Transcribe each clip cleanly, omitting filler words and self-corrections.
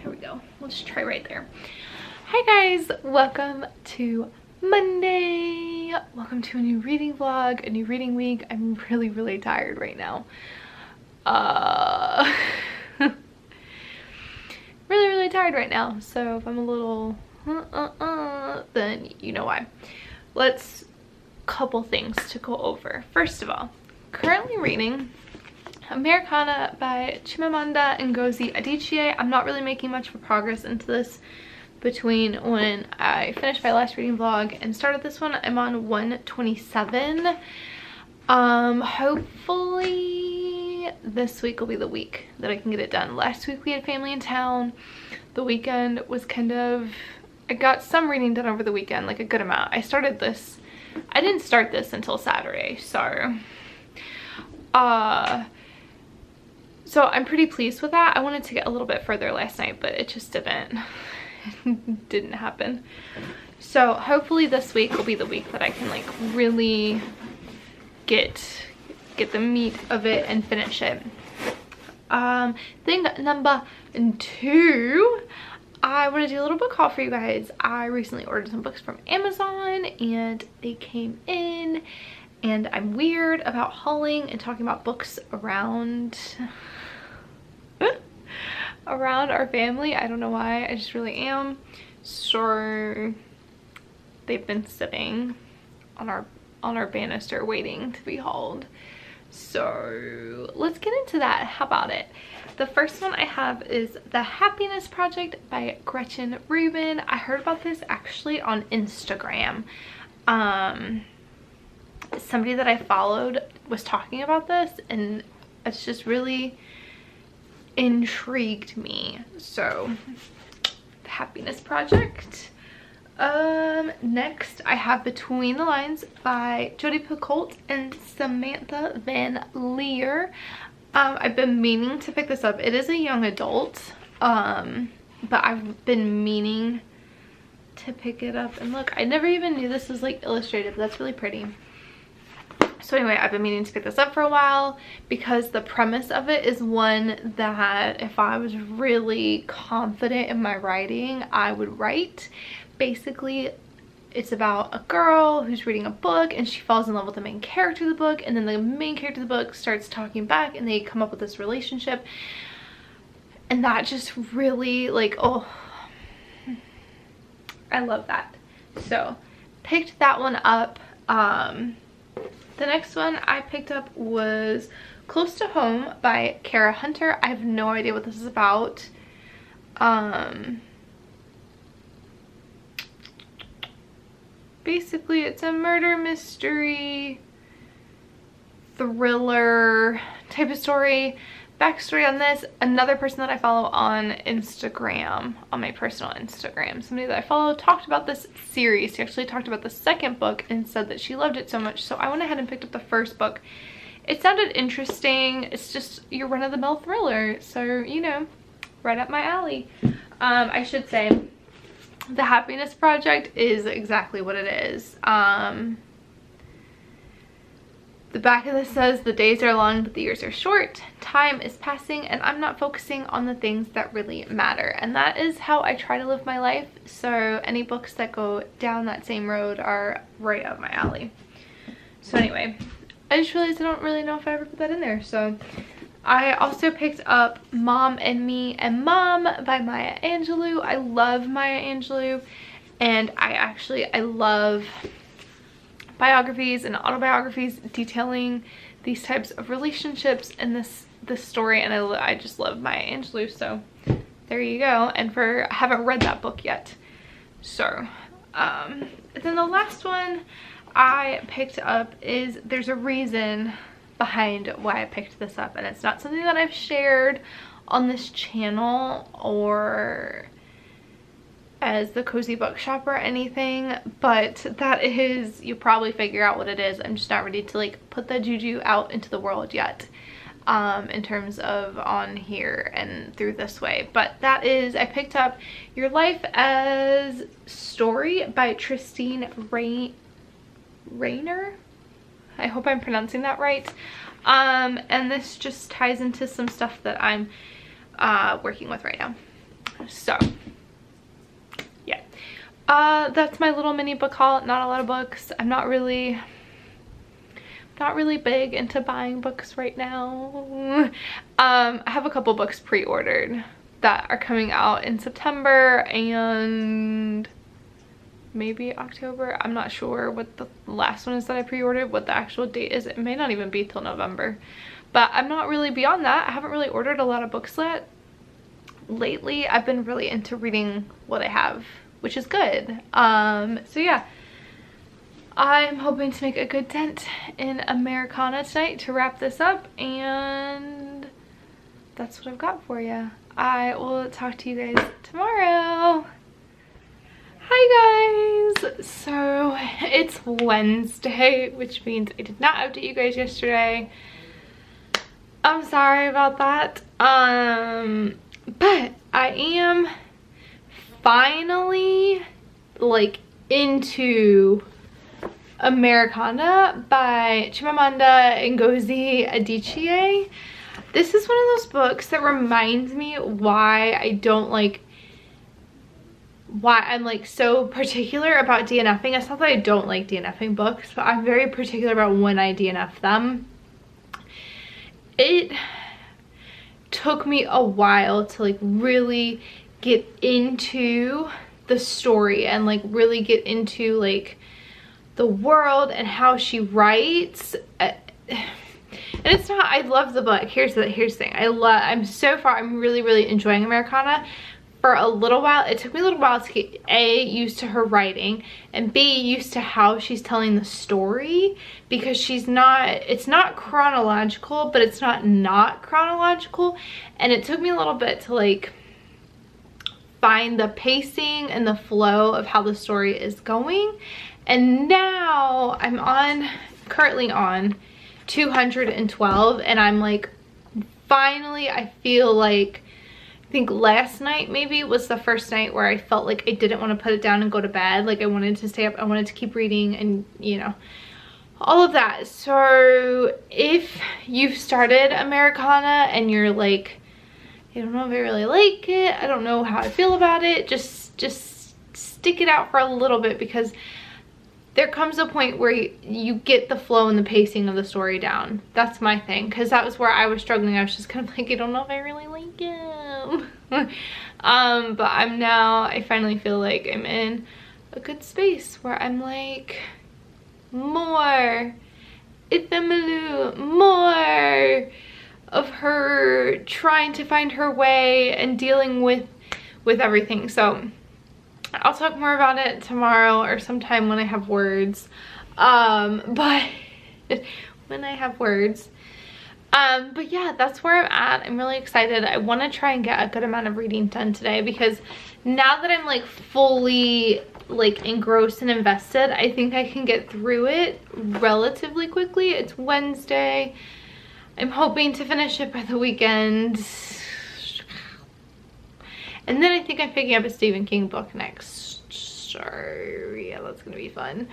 here we go. We'll just try right there. Hi guys, welcome to Monday. Welcome to a new reading vlog, a new reading week. I'm really tired right now. Really tired right now. So if I'm a little then you know why. Let's couple things to go over. First of all, currently reading Americana by Chimamanda Ngozi Adichie. I'm not really making much of a progress into this between when I finished my last reading vlog and started this one. I'm on 127. Hopefully this week will be the week that I can get it done. Last week we had family in town. The weekend was kind of, I got some reading done over the weekend, like a good amount. I didn't start this until Saturday, so I'm pretty pleased with that. I wanted to get a little bit further last night, but it just didn't happen. So hopefully this week will be the week that I can like really get the meat of it and finish it. Thing number 2, I want to do a little book haul for you guys. I recently ordered some books from Amazon and they came in, and I'm weird about hauling and talking about books around our family. I don't know why, I just really am. So they've been sitting on our banister waiting to be hauled. So let's get into that. How about it? The first one I have is The Happiness Project by Gretchen Rubin. I heard about this actually on Instagram. Somebody that I followed was talking about this and it's just really intrigued me. So The Happiness Project. Next I have Between the Lines by Jodi Picoult and Samantha Van Leer. I've been meaning to pick this up. It is a young adult, but I've been meaning to pick it up. And look, I never even knew this was like illustrated, but that's really pretty. So anyway, I've been meaning to pick this up for a while because the premise of it is one that if I was really confident in my writing, I would write. Basically, it's about a girl who's reading a book and she falls in love with the main character of the book, and then the main character of the book starts talking back and they come up with this relationship. And that just really like, oh, I love that. So picked that one up. The next one I picked up was Close to Home by Kara Hunter. I have no idea what this is about. Basically it's a murder mystery thriller type of story. Backstory on this: another person that I follow on Instagram, on my personal Instagram, somebody that I follow, talked about this series. She actually talked about the second book and said that she loved it so much, so I went ahead and picked up the first book. It sounded interesting. It's just your run-of-the-mill thriller, so you know, right up my alley. I should say The Happiness Project is exactly what it is. The back of this says, the days are long but the years are short, time is passing, and I'm not focusing on the things that really matter. And that is how I try to live my life, so any books that go down that same road are right up my alley. So anyway, I just realized I don't really know if I ever put that in there. So I also picked up Mom and Me and Mom by Maya Angelou. I love Maya Angelou, and I love biographies and autobiographies detailing these types of relationships and this story, and I just love Maya Angelou, so there you go. And I haven't read that book yet. So and then the last one I picked up is There's a Reason behind why I picked this up, and it's not something that I've shared on this channel or as the Cozy Bookshop or anything, but that is, you'll probably figure out what it is. I'm just not ready to like put the juju out into the world yet, in terms of on here and through this way. But that is, I picked up Your Life as Story by Christine Rainer. I hope I'm pronouncing that right. And this just ties into some stuff that I'm working with right now. So yeah, that's my little mini book haul. Not a lot of books. I'm not really big into buying books right now. I have a couple books pre-ordered that are coming out in September and maybe October. I'm not sure what the last one is that I pre-ordered, what the actual date is. It may not even be till November, but I'm not really beyond that. I haven't really ordered a lot of books yet. Lately I've been really into reading what I have, which is good. So yeah, I'm hoping to make a good dent in Americana tonight to wrap this up, and that's what I've got for you. I will talk to you guys tomorrow. Hi guys! So it's Wednesday, which means I did not update you guys yesterday. I'm sorry about that. But I am finally like into Americana by Chimamanda Ngozi Adichie. This is one of those books that reminds me why I'm like so particular about DNFing. It's not that I don't like DNFing books, but I'm very particular about when I DNF them. It took me a while to like really get into the story and like really get into like the world and how she writes. And it's not, I love the book. Here's the thing. I'm really enjoying Americana. For a little while, it took me a little while to get A, used to her writing, and B, used to how she's telling the story, because it's not chronological, but it's not chronological, and it took me a little bit to like find the pacing and the flow of how the story is going. And now I'm currently on 212, and I'm like, finally, I feel like, I think last night maybe was the first night where I felt like I didn't want to put it down and go to bed. Like I wanted to stay up, I wanted to keep reading, and you know, all of that. So if you've started Americana and you're like, I don't know if I really like it, I don't know how I feel about it, just stick it out for a little bit, because there comes a point where you get the flow and the pacing of the story down. That's my thing, because that was where I was struggling. I was just kind of like, I don't know if I really like it. But I finally feel like I'm in a good space where I'm like, more Ifemelu, more of her trying to find her way and dealing with everything. So I'll talk more about it tomorrow or sometime when I have words. But when I have words. But yeah, that's where I'm at. I'm really excited. I want to try and get a good amount of reading done today, because now that I'm like fully like engrossed and invested, I think I can get through it relatively quickly. It's Wednesday. I'm hoping to finish it by the weekend. And then I think I'm picking up a Stephen King book next. So yeah, that's gonna be fun.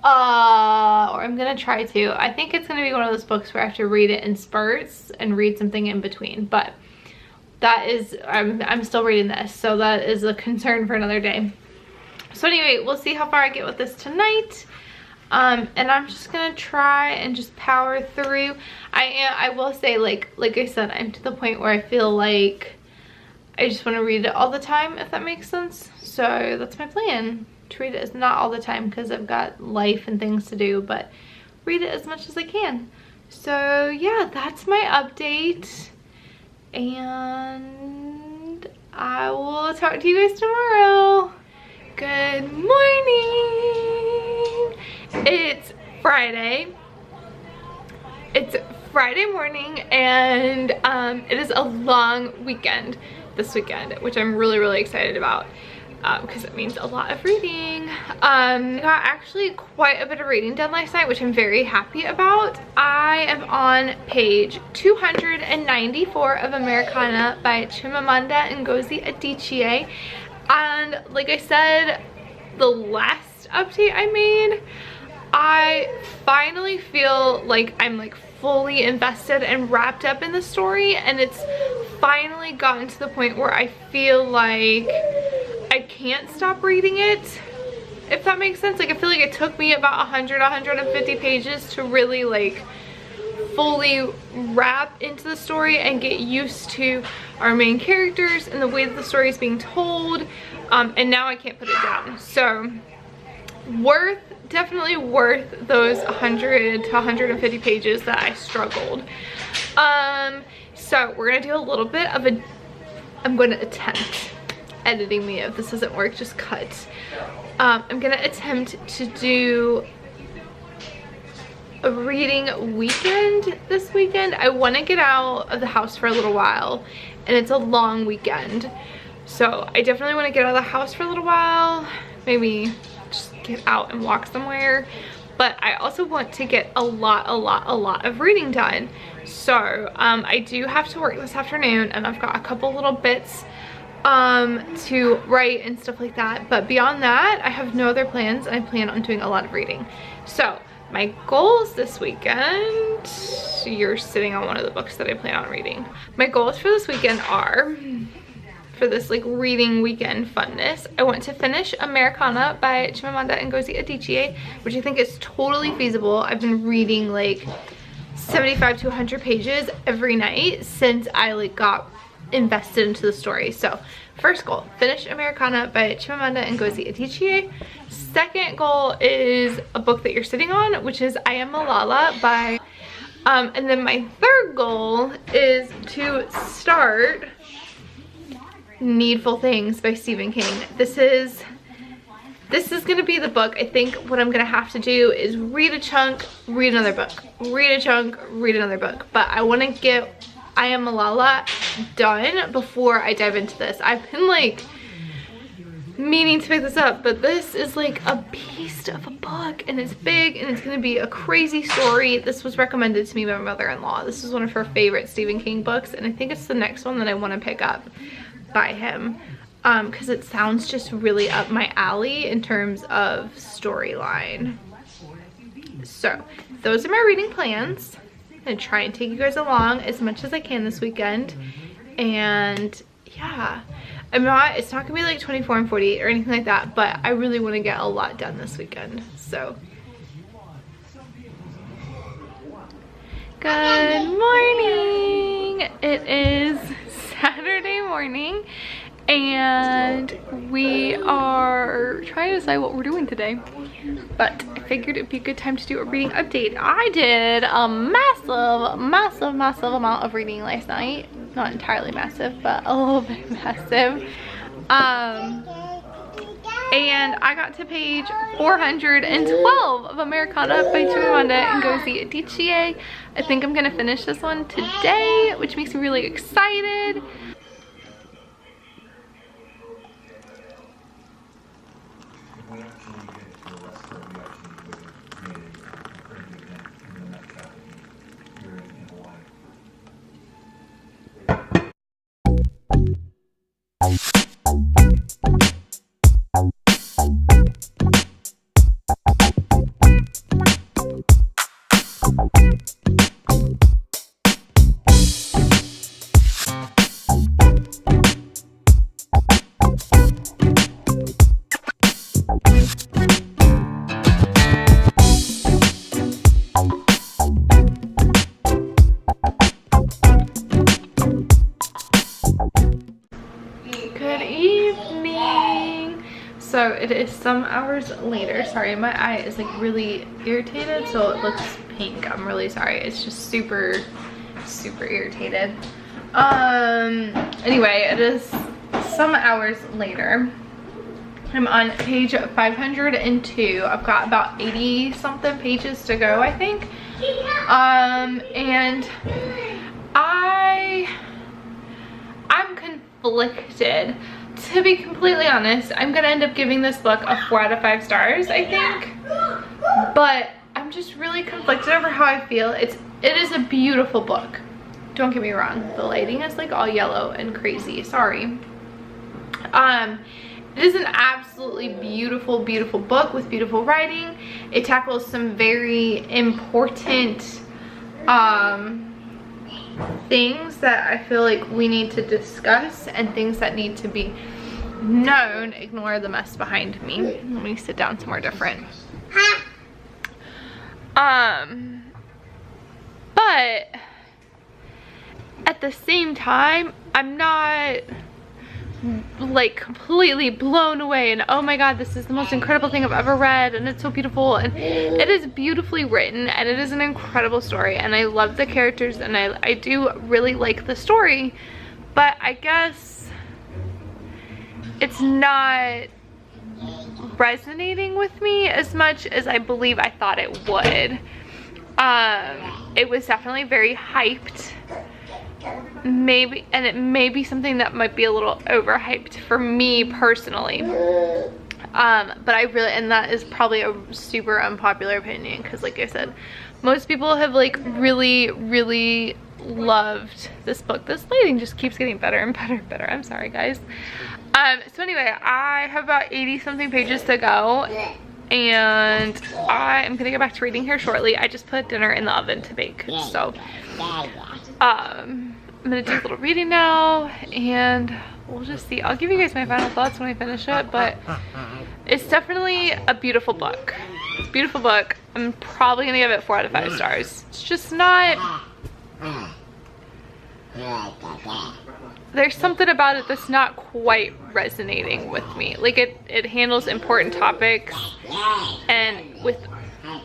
Or I'm gonna try to. I think it's gonna be one of those books where I have to read it in spurts and read something in between. But that is, I'm still reading this, so that is a concern for another day. So anyway, we'll see how far I get with this tonight. And I'm just gonna try and just power through. I will say, like I said, I'm to the point where I feel like I just want to read it all the time, if that makes sense. So that's my plan, to read it not all the time because I've got life and things to do, but read it as much as I can. So yeah, that's my update, and I will talk to you guys tomorrow. Good morning. It's Friday. It's Friday morning, and it is a long weekend this weekend, which I'm really excited about, because it means a lot of reading. I got actually quite a bit of reading done last night, which I'm very happy about. I am on page 294 of Americana by Chimamanda Ngozi Adichie, and like I said, the last update I made, I finally feel like I'm like fully invested and wrapped up in the story, and it's finally gotten to the point where I feel like I can't stop reading it, if that makes sense. Like, I feel like it took me about 150 pages to really like fully wrap into the story and get used to our main characters and the way that the story is being told, and now I can't put it down. So definitely worth those 100 to 150 pages that I struggled. So we're gonna do a little bit of I'm going to attempt, editing me if this doesn't work, just cut. I'm gonna attempt to do a reading weekend this weekend. I want to get out of the house for a little while, and it's a long weekend, so I definitely want to get out of the house for a little while, maybe just get out and walk somewhere. But I also want to get a lot of reading done. So I do have to work this afternoon, and I've got a couple little bits to write and stuff like that. But beyond that, I have no other plans, and I plan on doing a lot of reading. So my goals this weekend, you're sitting on one of the books that I plan on reading. My goals for this weekend are, for this like reading weekend funness, I want to finish Americana by Chimamanda Ngozi Adichie, which I think is totally feasible. I've been reading like 75 to 100 pages every night since I like got invested into the story. So first goal, finish Americana by Chimamanda Ngozi Adichie. Second goal is a book that you're sitting on, which is I Am Malala by and then my third goal is to start Needful Things by Stephen King. This is gonna be the book. I think what I'm gonna have to do is read a chunk, read another book, read a chunk, read another book. But I want to get I Am Malala done before I dive into this. I've been like meaning to pick this up, but this is like a beast of a book, and it's big, and it's gonna be a crazy story. This was recommended to me by my mother-in-law. This is one of her favorite Stephen King books, and I think it's the next one that I want to pick up by him, because it sounds just really up my alley in terms of storyline. So those are my reading plans. I'm gonna try and take you guys along as much as I can this weekend, and yeah, it's not gonna be like 24 and 48 or anything like that, but I really want to get a lot done this weekend. So good morning. It is Saturday morning, and we are trying to decide what we're doing today, but I figured it'd be a good time to do a reading update. I did a massive amount of reading last night. Not entirely massive, but a little bit massive. And I got to page 412 of Americana by Chimamanda Ngozi Adichie. I think I'm gonna finish this one today, which makes me really excited. So it is some hours later. Sorry, my eye is like really irritated, so it looks pink. I'm really sorry. It's just super irritated. Anyway, it is some hours later. I'm on page 502. I've got about 80 something pages to go, I think. And I'm conflicted. To be completely honest, I'm gonna end up giving this book a 4 out of 5 stars, I think. But I'm just really conflicted over how I feel. It is a beautiful book. Don't get me wrong. The lighting is like all yellow and crazy. Sorry. It is an absolutely beautiful book with beautiful writing. It tackles some very important things that I feel like we need to discuss and things that need to be known. Ignore the mess behind me. Let me sit down somewhere different. But at the same time, I'm not like completely blown away and oh my god, this is the most incredible thing I've ever read and it's so beautiful, and it is beautifully written and it is an incredible story and I love the characters and I do really like the story, but I guess it's not resonating with me as much as I believe I thought it would. It was definitely very hyped, maybe, and it may be something that might be a little overhyped for me personally, but I really, and that is probably a super unpopular opinion because like I said, most people have like really loved this book. This lighting just keeps getting better and better and better. I'm sorry guys. So anyway, I have about 80 something pages to go and I am gonna get back to reading here shortly. I just put dinner in the oven to bake, so I'm gonna do a little reading now and we'll just see. I'll give you guys my final thoughts when I finish it, but it's definitely a beautiful book. It's a beautiful book. I'm probably gonna give it 4 out of 5 stars. It's just not, there's something about it that's not quite resonating with me. Like it handles important topics and with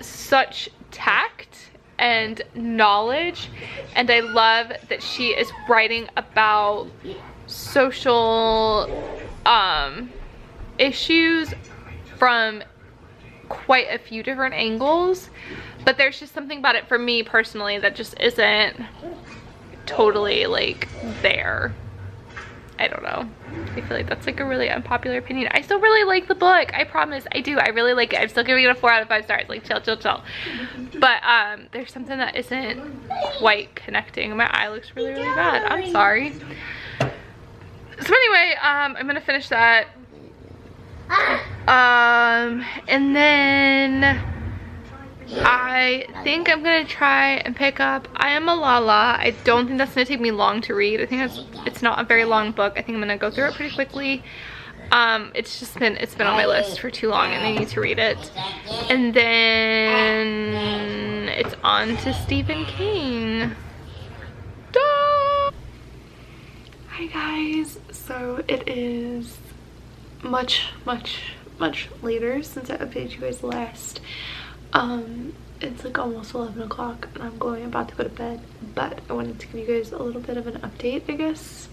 such tact and knowledge, and I love that she is writing about social issues from quite a few different angles, but there's just something about it for me personally that just isn't totally like there. I don't know. I feel like that's like a really unpopular opinion. I still really like the book. I promise I do. I really like it. I'm still giving it a 4 out of 5 stars. Like chill. But there's something that isn't quite connecting. My eye looks really bad. I'm sorry. So anyway, I'm gonna finish that. And then I think I'm gonna try and pick up I Am Malala. I don't think that's gonna take me long to read. I think it's not a very long book. I think I'm gonna go through it pretty quickly. It's been on my list for too long and I need to read it. And then it's on to Stephen King. Duh! Hi guys, so it is much later since I updated you guys last. It's like almost 11 o'clock and I'm about to go to bed, but I wanted to give you guys a little bit of an update, I guess.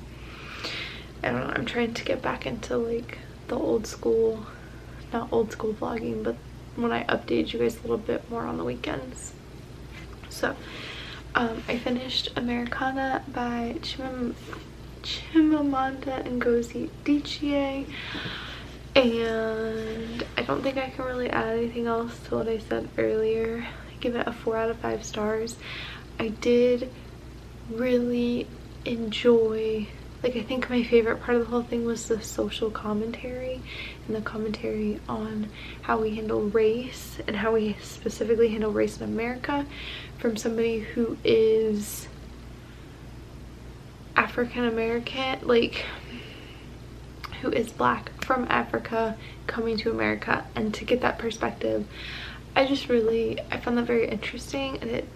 I don't know, I'm trying to get back into like the old school, not old school vlogging, but when I update you guys a little bit more on the weekends. So I finished Americana by Chimamanda Ngozi Adichie, and I don't think I can really add anything else to what I said earlier. I give it a 4 out of 5 stars. I did really enjoy, like, I think my favorite part of the whole thing was the social commentary and the commentary on how we handle race and how we specifically handle race in America from somebody who is African American, like who is black from Africa coming to America, and to get that perspective, I found that very interesting, and it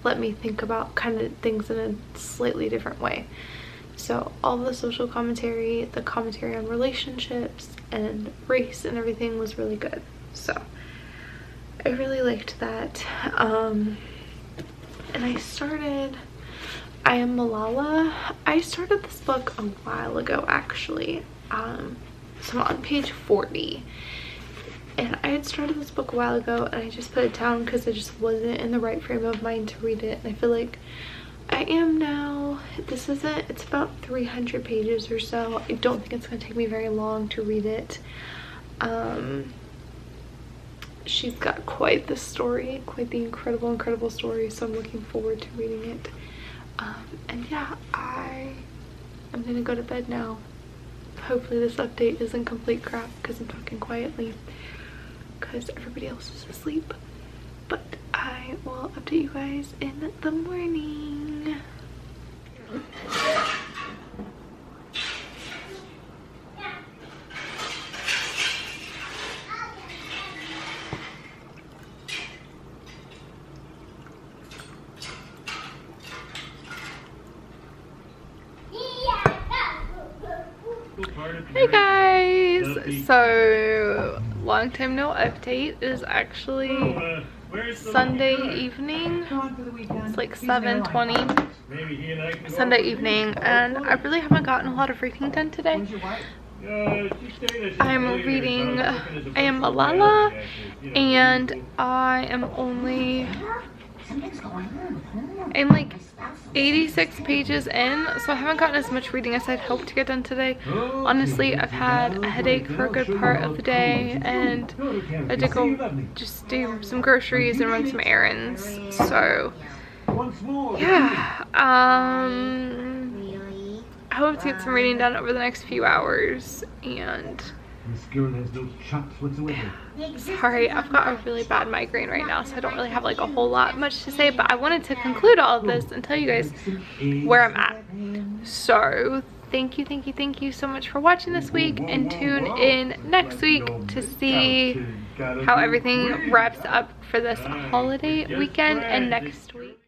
let me think about kind of things in a slightly different way. So all the social commentary, the commentary on relationships and race and everything was really good. So I really liked that. And I started I Am Malala. I started this book a while ago actually. So I'm on page 40. And I had started this book a while ago and I just put it down because I just wasn't in the right frame of mind to read it. And I feel like I am now. It's about 300 pages or so. I don't think it's going to take me very long to read it. She's got quite the story, quite the incredible story, so I'm looking forward to reading it. And yeah, I'm gonna go to bed now. Hopefully this update isn't complete crap because I'm talking quietly because everybody else is asleep, but I I will update you guys in the morning. Hey guys, so long time no update. It is actually Sunday evening. It's like 7:20 Sunday evening, and I really haven't gotten a lot of reading done today. I'm reading I Am Malala, and I am only like 86 pages in, so I haven't gotten as much reading as I'd hoped to get done today. Honestly, I've had a headache for a good part of the day, and I had to go just do some groceries and run some errands. So yeah, I hope to get some reading done over the next few hours. And this girl has no chops whatsoever. Sorry, I've got a really bad migraine right now, so I don't really have like a whole lot much to say, but I wanted to conclude all of this and tell you guys where I'm at. So thank you so much for watching this week, and tune in next week to see how everything wraps up for this holiday weekend and next week.